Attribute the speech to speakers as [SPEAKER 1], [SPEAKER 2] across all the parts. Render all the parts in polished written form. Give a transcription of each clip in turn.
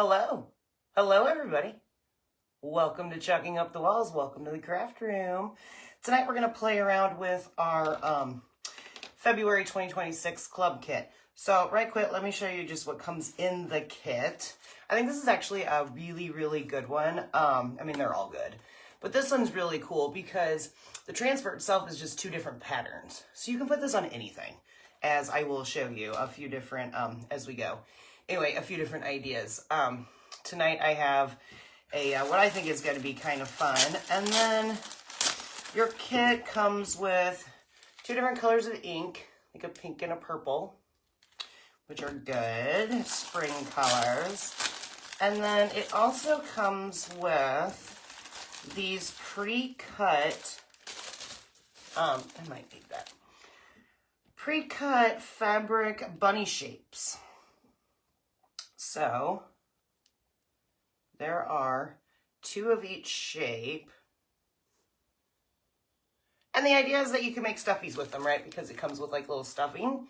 [SPEAKER 1] Hello. Hello, everybody. Welcome to Chucking Up the Walls. Welcome to the craft room. Tonight we're going to play around with our February 2026 club kit. So right quick, let me show you just what comes in the kit. I think this is actually a really, really good one. I mean, they're all good. But this one's really cool because the transfer itself is just two different patterns. So you can put this on anything, as I will show you a few different, as we go. Anyway, a few different ideas. Tonight I have a what I think is going to be kind of fun. And then your kit comes with two different colors of ink, like a pink and a purple, which are good spring colors. And then it also comes with these pre-cut, I might need that, pre-cut fabric bunny shapes. So there are two of each shape. And the idea is that you can make stuffies with them, right? Because it comes with like little stuffing.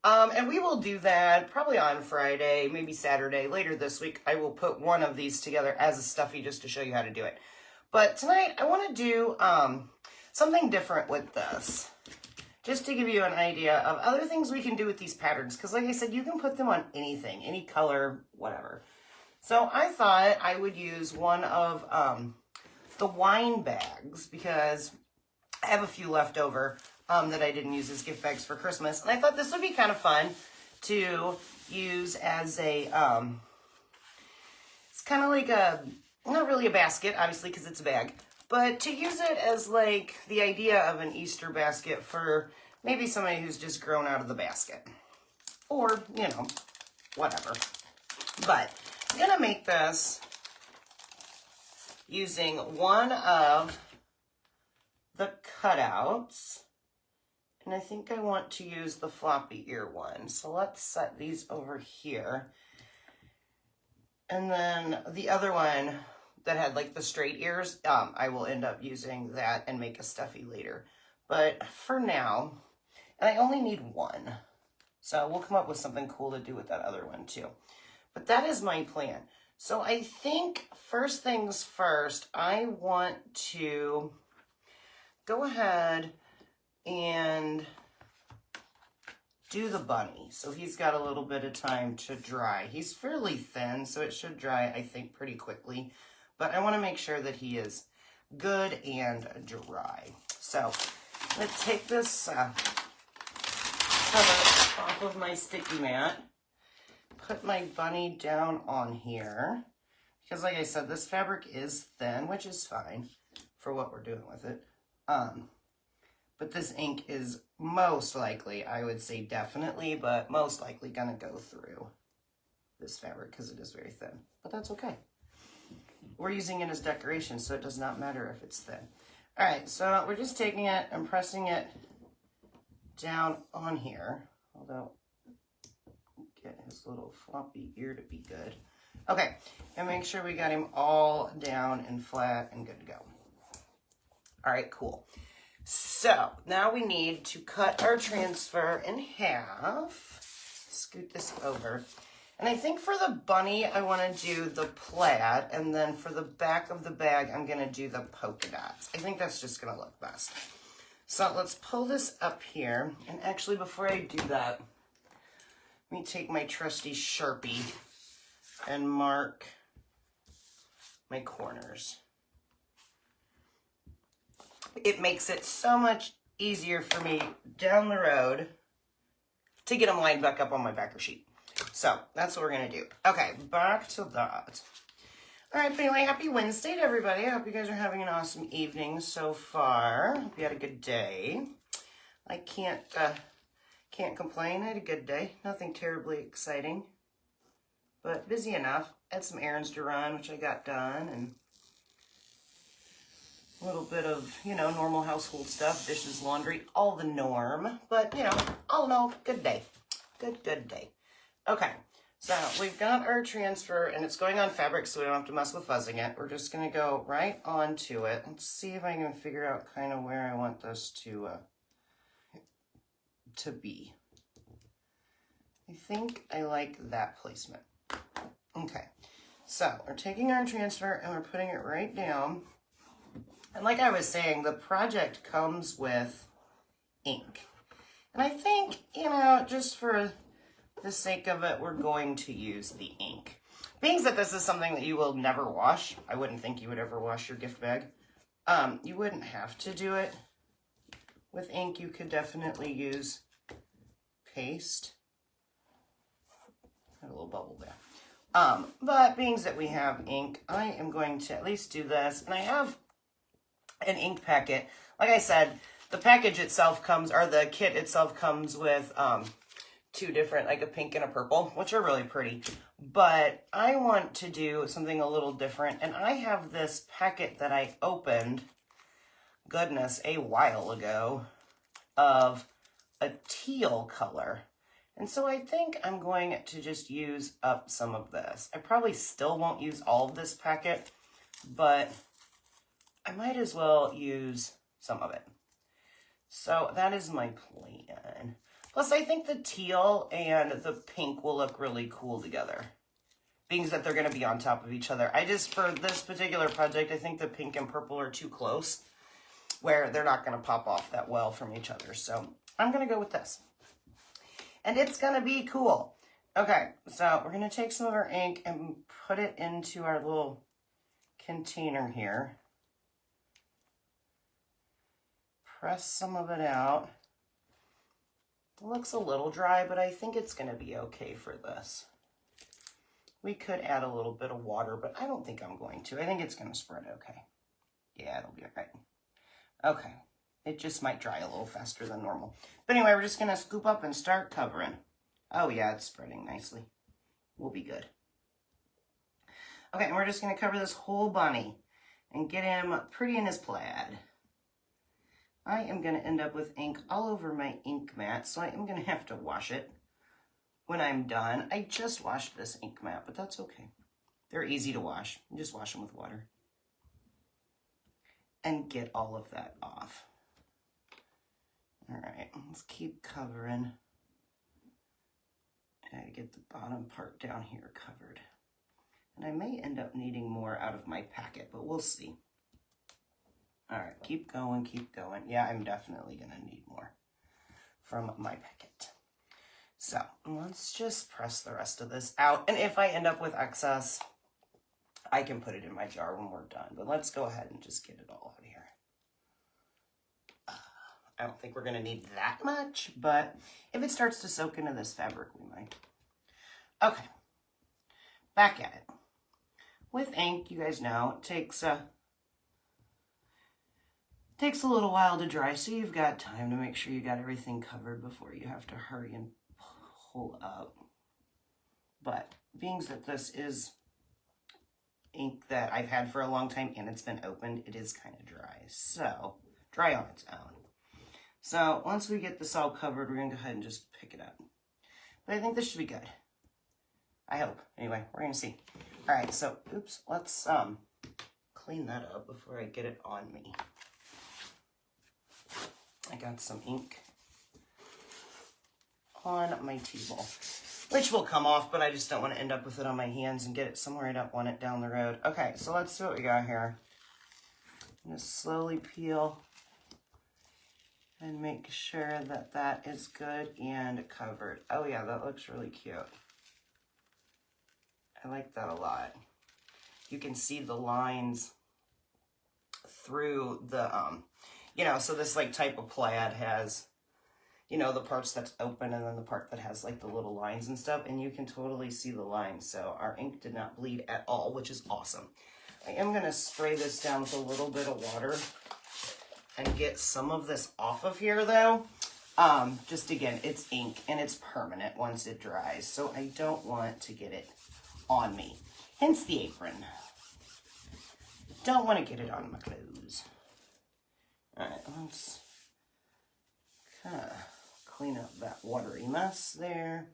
[SPEAKER 1] And we will do that probably on Friday, maybe Saturday, later this week. I will put one of these together as a stuffy just to show you how to do it. But tonight I want to do something different with this, just to give you an idea of other things we can do with these patterns. Because like I said, you can put them on anything, any color, whatever. So I thought I would use one of the wine bags because I have a few left over that I didn't use as gift bags for Christmas. And I thought this would be kind of fun to use as a, it's kind of like a, not really a basket, obviously, because it's a bag, but to use it as like the idea of an Easter basket for maybe somebody who's just grown out of the basket. Or, you know, whatever. But I'm going to make this using one of the cutouts. And I think I want to use the floppy ear one. So let's set these over here. And then the other one that had like the straight ears, I will end up using that and make a stuffy later. But for now, and I only need one. So we'll come up with something cool to do with that other one too. But that is my plan. So I think first things first, I want to go ahead and do the bunny. So he's got a little bit of time to dry. He's fairly thin, so it should dry, I think, pretty quickly. But I want to make sure that he is good and dry. So let's take this cover off of my sticky mat. Put my bunny down on here. Because like I said, this fabric is thin, which is fine for what we're doing with it. But this ink is most likely, I would say definitely, but most likely going to go through this fabric because it is very thin. But that's okay. We're using it as decoration, so it does not matter if it's thin. All right, so we're just taking it and pressing it down on here. Although, get his little floppy ear to be good. Okay, and make sure we got him all down and flat and good to go. All right, cool. So now we need to cut our transfer in half. Scoot this over. And I think for the bunny, I want to do the plaid. And then for the back of the bag, I'm going to do the polka dots. I think that's just going to look best. So let's pull this up here. And actually, before I do that, let me take my trusty Sharpie and mark my corners. It makes it so much easier for me down the road to get them lined back up on my backer sheet. So that's what we're going to do. Okay, back to that. All right, but anyway, happy Wednesday to everybody. I hope you guys are having an awesome evening so far. Hope you had a good day. I can't complain. I had a good day. Nothing terribly exciting, but busy enough. Had some errands to run, which I got done, and a little bit of, you know, normal household stuff, dishes, laundry, all the norm. But, you know, all in all, good day. Good day. Okay, so we've got our transfer, and it's going on fabric, so we don't have to mess with fuzzing it. We're just going to go right onto it. Let's see if I can figure out kind of where I want this to be. I think I like that placement. Okay, So we're taking our transfer and we're putting it right down. And like I was saying, the project comes with ink. And I think, you know, just for the sake of it, we're going to use the ink. Being that this is something that you will never wash, I wouldn't think you would ever wash your gift bag. You wouldn't have to do it with ink. You could definitely use paste. Got a little bubble there. But being that we have ink, I am going to at least do this. And I have an ink packet. Like I said, the package itself comes, or the kit itself comes with two different, like a pink and a purple, which are really pretty. But I want to do something a little different. And I have this packet that I opened, goodness, a while ago, of a teal color. And so I think I'm going to just use up some of this. I probably still won't use all of this packet, but I might as well use some of it. So that is my plan. Plus, I think the teal and the pink will look really cool together, being that they're going to be on top of each other. For this particular project, I think the pink and purple are too close, where they're not going to pop off that well from each other. So I'm going to go with this. And it's going to be cool. Okay, so we're going to take some of our ink and put it into our little container here. Press some of it out. It looks a little dry, but I think it's going to be okay for this. We could add a little bit of water, but I don't think I'm going to. I think it's going to spread okay. Yeah, it'll be okay. Okay. It just might dry a little faster than normal. But anyway, we're just going to scoop up and start covering. Oh yeah, it's spreading nicely. We'll be good. Okay, and we're just going to cover this whole bunny and get him pretty in his plaid. I am going to end up with ink all over my ink mat, so I am going to have to wash it when I'm done. I just washed this ink mat, but that's okay. They're easy to wash. You just wash them with water. And get all of that off. All right, let's keep covering. I gotta get the bottom part down here covered. And I may end up needing more out of my packet, but we'll see. All right, keep going, keep going. Yeah, I'm definitely gonna need more from my packet. So let's just press the rest of this out. And if I end up with excess, I can put it in my jar when we're done. But let's go ahead and just get it all out of here. I don't think we're going to need that much, but if it starts to soak into this fabric, we might. Okay, back at it. With ink, you guys know, it takes a little while to dry, so you've got time to make sure you got everything covered before you have to hurry and pull up. But being that this is ink that I've had for a long time and it's been opened, it is kind of dry, so dry on its own. So once we get this all covered, we're going to go ahead and just pick it up. But I think this should be good. I hope. Anyway, we're going to see. All right, so, oops, let's clean that up before I get it on me. I got some ink on my table, which will come off, but I just don't want to end up with it on my hands and get it somewhere I don't want it down the road. Okay, so let's see what we got here. I'm going to slowly peel and make sure that that is good and covered. Oh yeah, that looks really cute. I like that a lot. You can see the lines through the, so this like type of plaid has, the parts that's open and then the part that has like the little lines and stuff, and you can totally see the lines. So our ink did not bleed at all, which is awesome. I am gonna spray this down with a little bit of water and get some of this off of here though. Just again, it's ink and it's permanent once it dries, so I don't want to get it on me. Hence the apron. Don't want to get it on my clothes. All right, let's kind of clean up that watery mess there.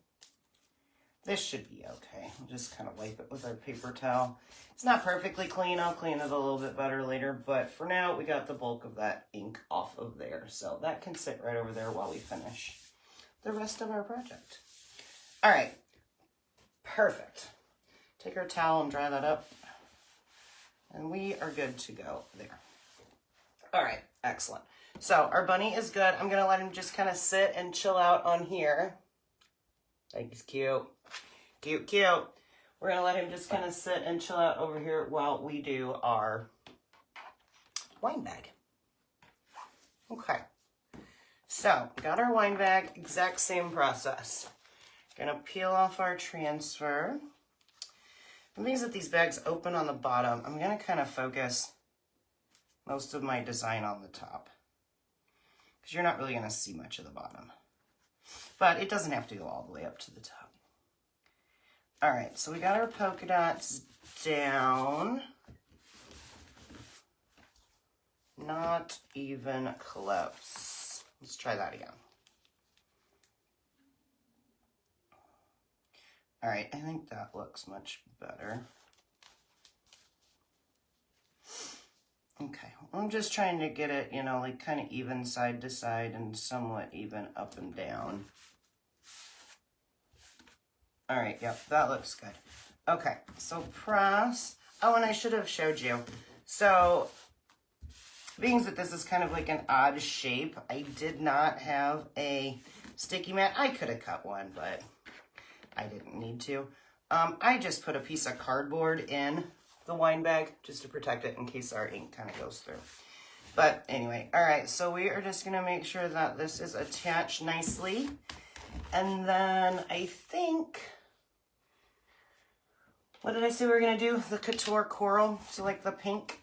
[SPEAKER 1] This should be okay. We'll just kind of wipe it with our paper towel. It's not perfectly clean. I'll clean it a little bit better later, but for now, we got the bulk of that ink off of there. So that can sit right over there while we finish the rest of our project. All right, perfect. Take our towel and dry that up. And we are good to go there. All right, excellent. So our bunny is good. I'm gonna let him just kind of sit and chill out on here. He's cute. Cute, cute. We're gonna let him just kind of sit and chill out over here while we do our wine bag. Okay. So, got our wine bag, exact same process. Gonna peel off our transfer. The thing is that these bags open on the bottom. I'm gonna kind of focus most of my design on the top, because you're not really gonna see much of the bottom. But it doesn't have to go all the way up to the top. All right, so we got our polka dots down. Not even close. Let's try that again. All right, I think that looks much better. Okay, I'm just trying to get it, you know, like kind of even side to side and somewhat even up and down. All right, yep, that looks good. Okay, so press. Oh, and I should have showed you. So, being that this is kind of like an odd shape, I did not have a sticky mat. I could have cut one, but I didn't need to. I just put a piece of cardboard in the wine bag just to protect it in case our ink kind of goes through. But anyway, all right, so we are just gonna make sure that this is attached nicely. And then I think, what did I say we were gonna do? The Couture coral, so like the pink,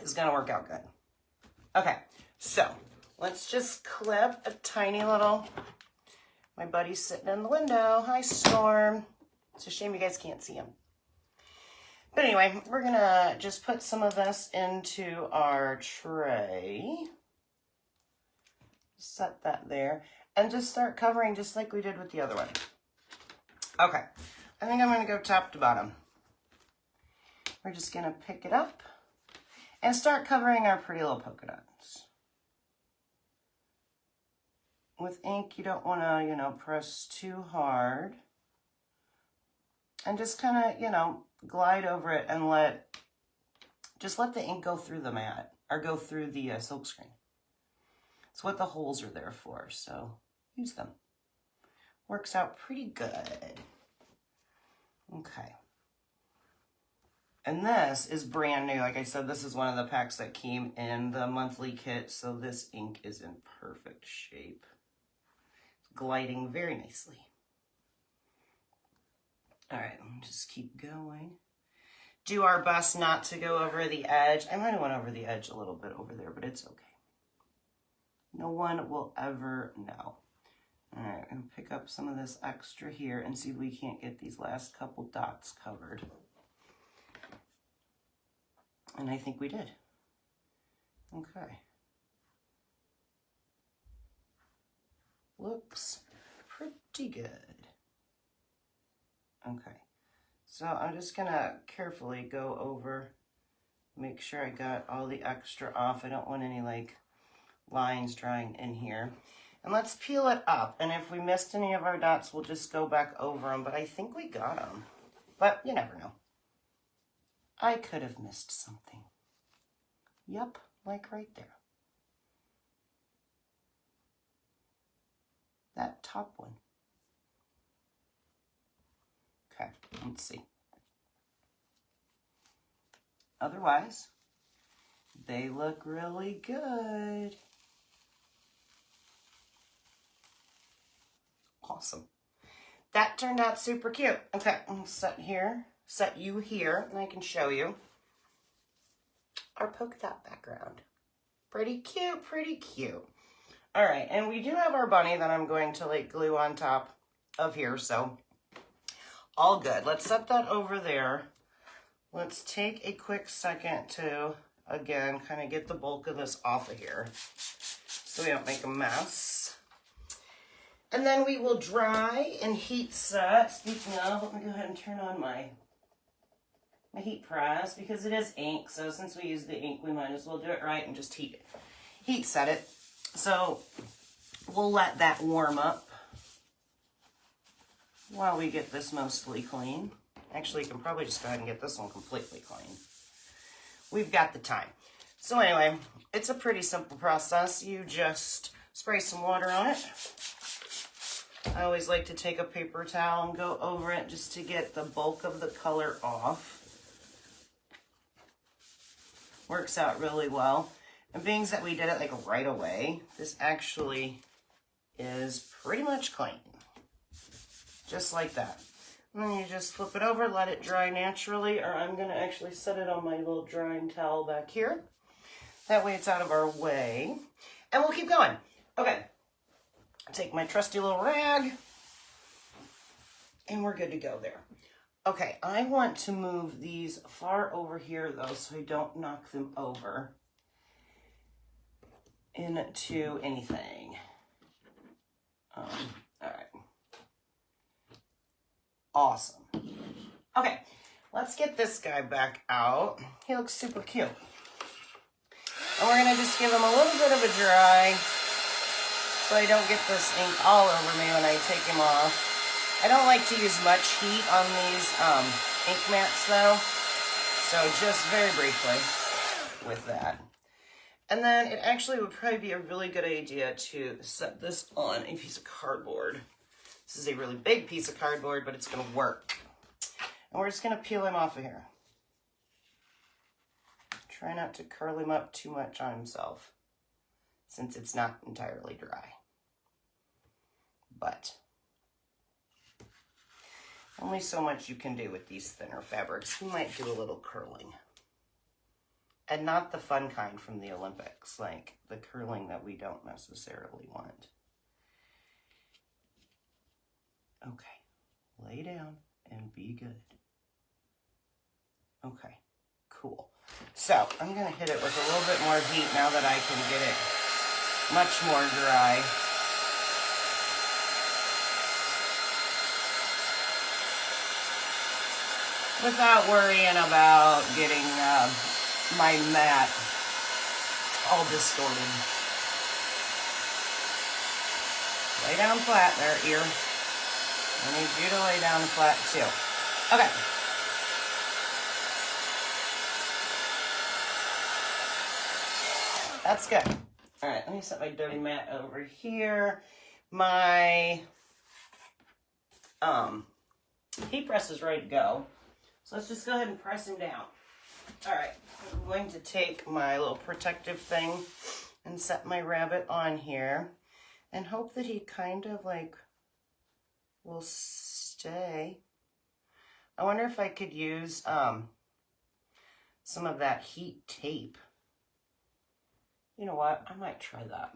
[SPEAKER 1] is gonna work out good. Okay, so let's just clip a tiny little, my buddy's sitting in the window. Hi, Storm. It's a shame you guys can't see him. But anyway, we're gonna just put some of this into our tray. Set that there. And just start covering just like we did with the other one. Okay, I think I'm gonna go top to bottom. We're just gonna pick it up and start covering our pretty little polka dots. With ink, you don't wanna, you know, press too hard. And just kind of, you know, glide over it and just let the ink go through the mat, or go through the silk screen. It's what the holes are there for, so use them. Works out pretty good. Okay. And this is brand new. Like I said, this is one of the packs that came in the monthly kit, so this ink is in perfect shape. It's gliding very nicely. All right, just keep going. Do our best not to go over the edge. I might have went over the edge a little bit over there, but it's okay. No one will ever know. All right, I'm gonna pick up some of this extra here and see if we can't get these last couple dots covered. And I think we did. Okay. Looks pretty good. Okay, so I'm just gonna carefully go over, make sure I got all the extra off. I don't want any like lines drawing in here. And let's peel it up. And if we missed any of our dots, we'll just go back over them. But I think we got them. But you never know. I could have missed something. Yep, like right there. That top one. Okay, let's see. Otherwise, they look really good. Awesome. That turned out super cute. Okay, I'm set you here, and I can show you our polka dot background. Pretty cute, pretty cute. All right, and we do have our bunny that I'm going to like glue on top of here, so all good. Let's set that over there. Let's take a quick second to, again, kind of get the bulk of this off of here so we don't make a mess. And then we will dry and heat set. Speaking of, let me go ahead and turn on my heat press because it is ink. So since we use the ink, we might as well do it right and just heat set it. So we'll let that warm up while we get this mostly clean. Actually, you can probably just go ahead and get this one completely clean. We've got the time. So anyway, it's a pretty simple process. You just spray some water on it. I always like to take a paper towel and go over it just to get the bulk of the color off. Works out really well. And being that we did it like right away, this actually is pretty much clean. Just like that. And then you just flip it over, let it dry naturally, or I'm going to actually set it on my little drying towel back here. That way it's out of our way. And we'll keep going. Okay. Take my trusty little rag, and we're good to go there. Okay, I want to move these far over here, though, so I don't knock them over into anything. All right. Awesome. Okay, let's get this guy back out. He looks super cute. And we're going to just give him a little bit of a dry so I don't get this ink all over me when I take him off. I don't like to use much heat on these ink mats though, so just very briefly with that. And then it actually would probably be a really good idea to set this on a piece of cardboard. This is a really big piece of cardboard, but it's going to work. And we're just going to peel him off of here. Try not to curl him up too much on himself, since it's not entirely dry. But only so much you can do with these thinner fabrics. You might do a little curling. And not the fun kind from the Olympics, like the curling that we don't necessarily want. Okay, lay down and be good. Okay, cool. So I'm gonna hit it with a little bit more heat now that I can get it much more dry. Without worrying about getting my mat all distorted. Lay down flat there, ear. I need you to lay down flat too. Okay. That's good. All right, let me set my dirty mat over here. My heat press is ready to go. So let's just go ahead and press him down. All right, I'm going to take my little protective thing and set my rabbit on here and hope that he kind of like will stay. I wonder if I could use some of that heat tape. You know what? I might try that.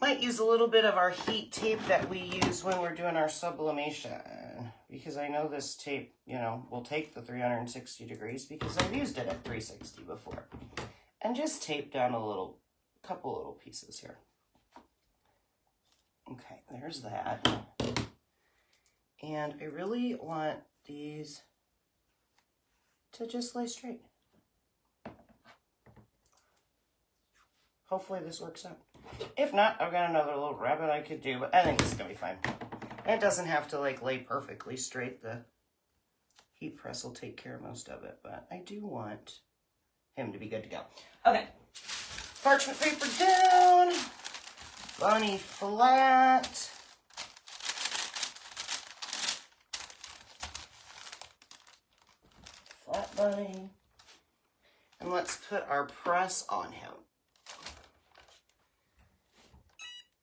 [SPEAKER 1] Might use a little bit of our heat tape that we use when we're doing our sublimation, because I know this tape, you know, will take the 360 degrees because I've used it at 360 before. And just tape down a couple little pieces here. Okay, there's that. And I really want these to just lay straight. Hopefully this works out. If not, I've got another little rabbit I could do, but I think this is going to be fine. And it doesn't have to like lay perfectly straight. The heat press will take care of most of it, but I do want him to be good to go. Okay, parchment paper down, bunny flat. Flat bunny. And let's put our press on him.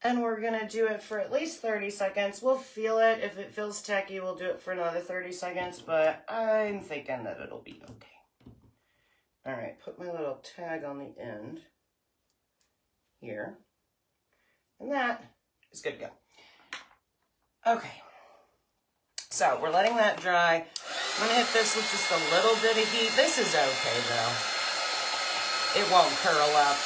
[SPEAKER 1] And we're going to do it for at least 30 seconds. We'll feel it. If it feels tacky, we'll do it for another 30 seconds, but I'm thinking that it'll be okay. All right, put my little tag on the end here. And that is good to go. Okay, so we're letting that dry. I'm going to hit this with just a little bit of heat. This is okay, though. It won't curl up.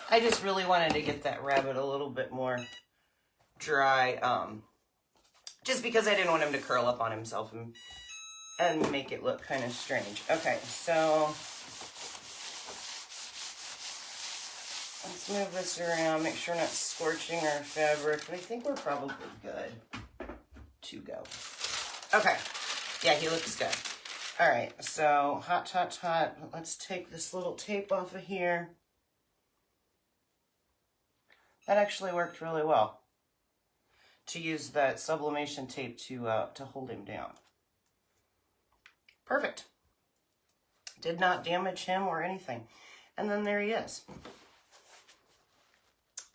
[SPEAKER 1] I just really wanted to get that rabbit a little bit more dry, just because I didn't want him to curl up on himself and make it look kind of strange. Okay, so Let's move this around, make sure we're not scorching our fabric, but I think we're probably good to go. Okay, yeah, he looks good. All right, so hot, hot, hot. Let's take this little tape off of here. That actually worked really well, to use that sublimation tape to hold him down. Perfect. Did not damage him or anything. And then there he is.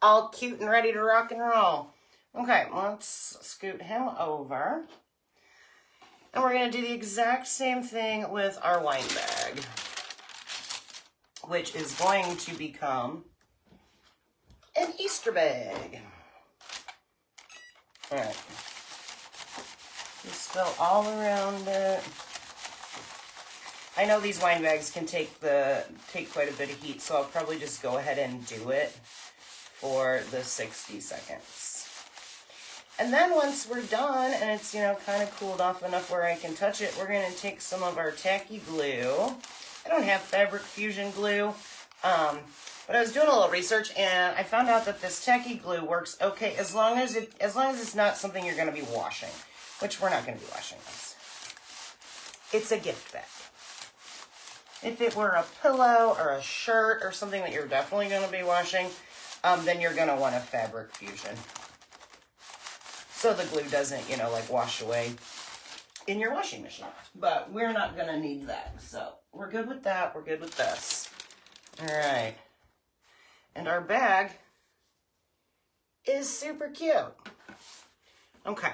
[SPEAKER 1] All cute and ready to rock and roll. Okay, let's scoot him over. And we're going to do the exact same thing with our wine bag, which is going to become an Easter bag. All right. Just fill all around it. I know these wine bags can take quite a bit of heat, so I'll probably just go ahead and do it for the 60 seconds. And then once we're done and it's, you know, kind of cooled off enough where I can touch it, we're going to take some of our tacky glue. I don't have fabric fusion glue, but I was doing a little research and I found out that this tacky glue works okay as long as it's not something you're going to be washing, which we're not going to be washing this. It's a gift bag. If it were a pillow or a shirt or something that you're definitely going to be washing, then you're going to want a fabric fusion. So the glue doesn't, you know, like wash away in your washing machine. But we're not going to need that. So we're good with that. We're good with this. All right. And our bag is super cute. Okay.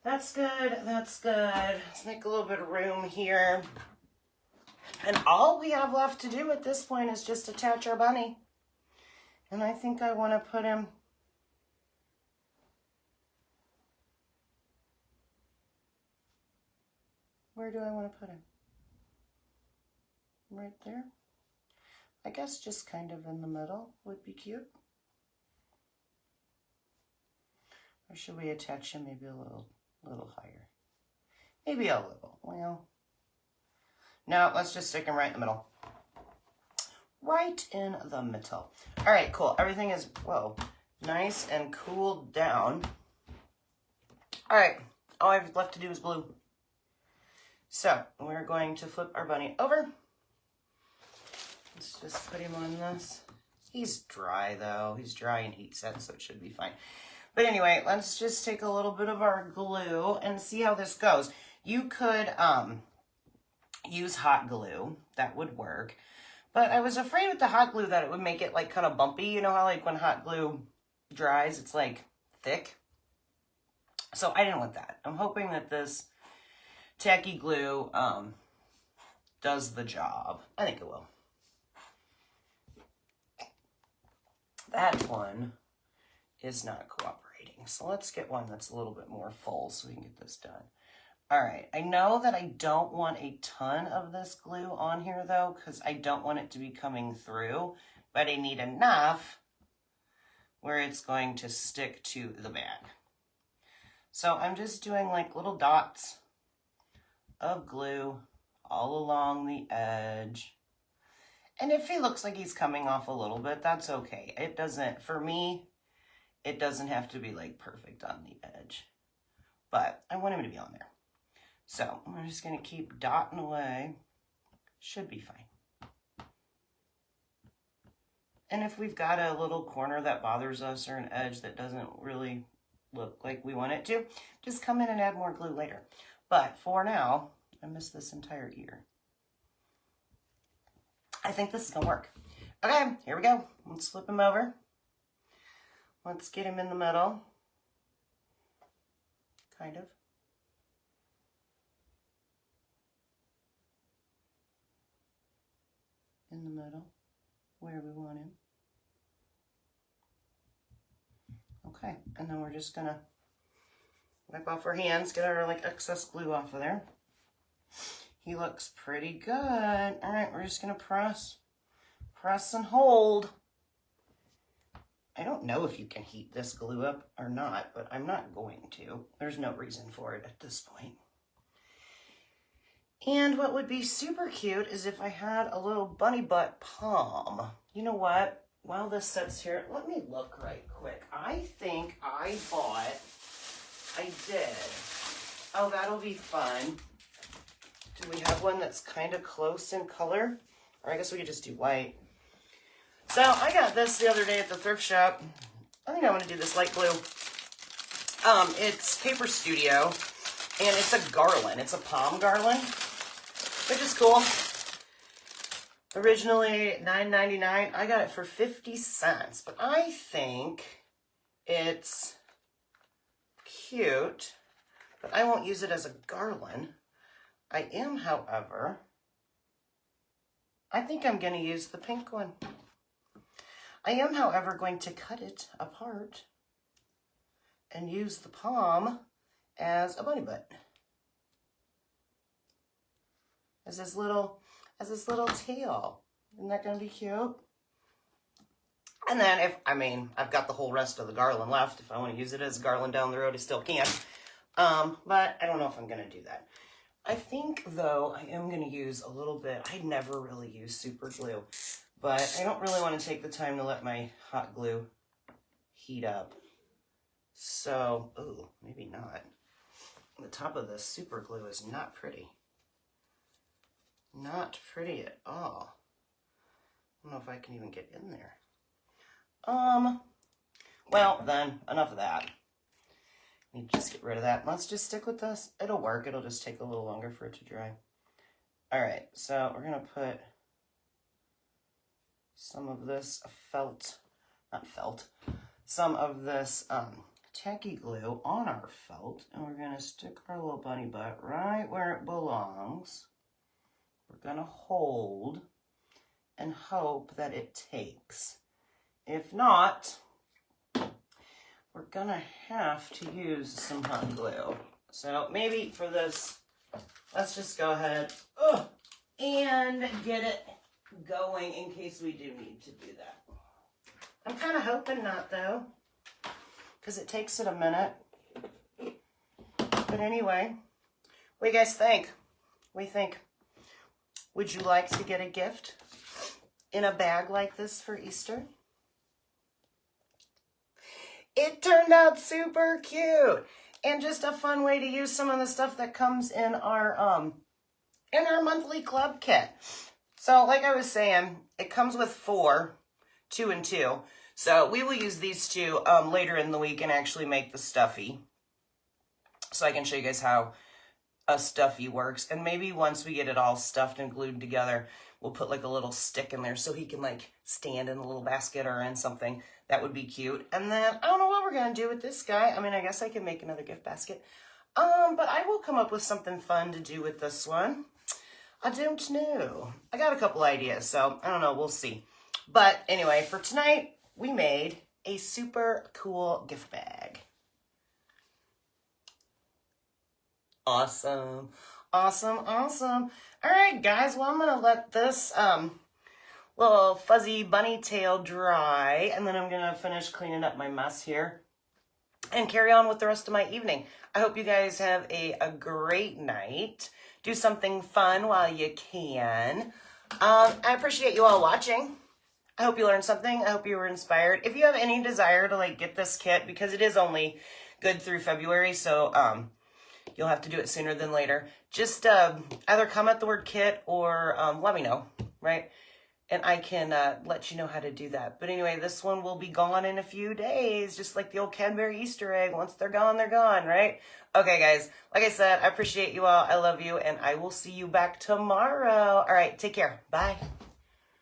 [SPEAKER 1] That's good. That's good. Let's make a little bit of room here. And all we have left to do at this point is just attach our bunny. And I think I want to put him where do I want to put him? Right there? I guess just kind of in the middle would be cute. Or should we attach him maybe a little higher? Maybe a little. Well, no, let's just stick him right in the middle. Right in the middle. All right, cool. Everything is, whoa, nice and cooled down. All right, all I've left to do is glue. So we're going to flip our bunny over. Let's just put him on this. He's dry though. He's dry and heat set, so it should be fine. But anyway, let's just take a little bit of our glue and see how this goes. You could use hot glue. That would work. But I was afraid with the hot glue that it would make it like kind of bumpy. You know how like when hot glue dries, it's like thick. So I didn't want that. I'm hoping that this tacky glue does the job. I think it will. That one is not cooperating. So let's get one that's a little bit more full so we can get this done. All right, I know that I don't want a ton of this glue on here though, because I don't want it to be coming through, but I need enough where it's going to stick to the bag. So I'm just doing like little dots of glue all along the edge. And if he looks like he's coming off a little bit, that's okay. It doesn't, for me, it doesn't have to be like perfect on the edge, but I want him to be on there. So I'm just going to keep dotting away. Should be fine. And if we've got a little corner that bothers us or an edge that doesn't really look like we want it to, just come in and add more glue later. But for now, I missed this entire ear. I think this is going to work. Okay, here we go. Let's flip him over. Let's get him in the middle. Kind of. In the middle, where we want him. Okay, and then we're just gonna wipe off our hands, get our like excess glue off of there. He looks pretty good. All right, we're just gonna press and hold. I don't know if you can heat this glue up or not, but I'm not going to. There's no reason for it at this point. And what would be super cute is if I had a little bunny butt palm. You know what? while this sits here, let me look right quick. I think I did. Oh, that'll be fun. Do we have one that's kind of close in color? Or I guess we could just do white. So I got this the other day at the thrift shop. I think I want to do this light blue. It's Paper Studio, and it's a garland. It's a palm garland, which is cool. Originally $9.99. I got it for 50 cents, but I think it's cute, but I won't use it as a garland. I am, however, I think I'm going to use the pink one. I am, however, going to cut it apart and use the palm as a bunny butt. As this little tail. Isn't that going to be cute? And then I've got the whole rest of the garland left. If I want to use it as a garland down the road, I still can. But I don't know if I'm going to do that. I think, though, I am going to use a little bit. I never really use super glue, but I don't really want to take the time to let my hot glue heat up. So, ooh, maybe not. The top of this super glue is not pretty. Not pretty at all. I don't know if I can even get in there. Well, then, enough of that. Let me just get rid of that. Let's just stick with this. It'll work. It'll just take a little longer for it to dry. All right, so we're going to put some of this some of this tacky glue on our felt, and we're going to stick our little bunny butt right where it belongs. We're going to hold and hope that it takes. If not, we're going to have to use some hot glue. So maybe for this, let's just go ahead and get it going in case we do need to do that. I'm kind of hoping not, though, because it takes it a minute. But anyway, what do you guys think? What do you think? Would you like to get a gift in a bag like this for Easter? It turned out super cute and just a fun way to use some of the stuff that comes in our monthly club kit. So like I was saying, it comes with 4, 2 and 2. So we will use these 2 later in the week and actually make the stuffy. So I can show you guys how a stuffy works. And maybe once we get it all stuffed and glued together, we'll put like a little stick in there so he can like stand in a little basket or in something. That would be cute. And then I don't know what we're going to do with this guy. I mean, I guess I can make another gift basket. But I will come up with something fun to do with this one. I don't know. I got a couple ideas, so I don't know. We'll see. But anyway, for tonight, we made a super cool gift bag. Awesome. Awesome, awesome. All right, guys. Well, I'm going to let this little fuzzy bunny tail dry, and then I'm going to finish cleaning up my mess here and carry on with the rest of my evening. I hope you guys have a great night. Do something fun while you can. I appreciate you all watching. I hope you learned something. I hope you were inspired. If you have any desire to like get this kit, because it is only good through February, so you'll have to do it sooner than later. Just either comment the word kit or let me know, right? And I can let you know how to do that. But anyway, this one will be gone in a few days, just like the old Cadbury Easter egg. Once they're gone, right? Okay, guys. Like I said, I appreciate you all. I love you, and I will see you back tomorrow. All right, take care. Bye.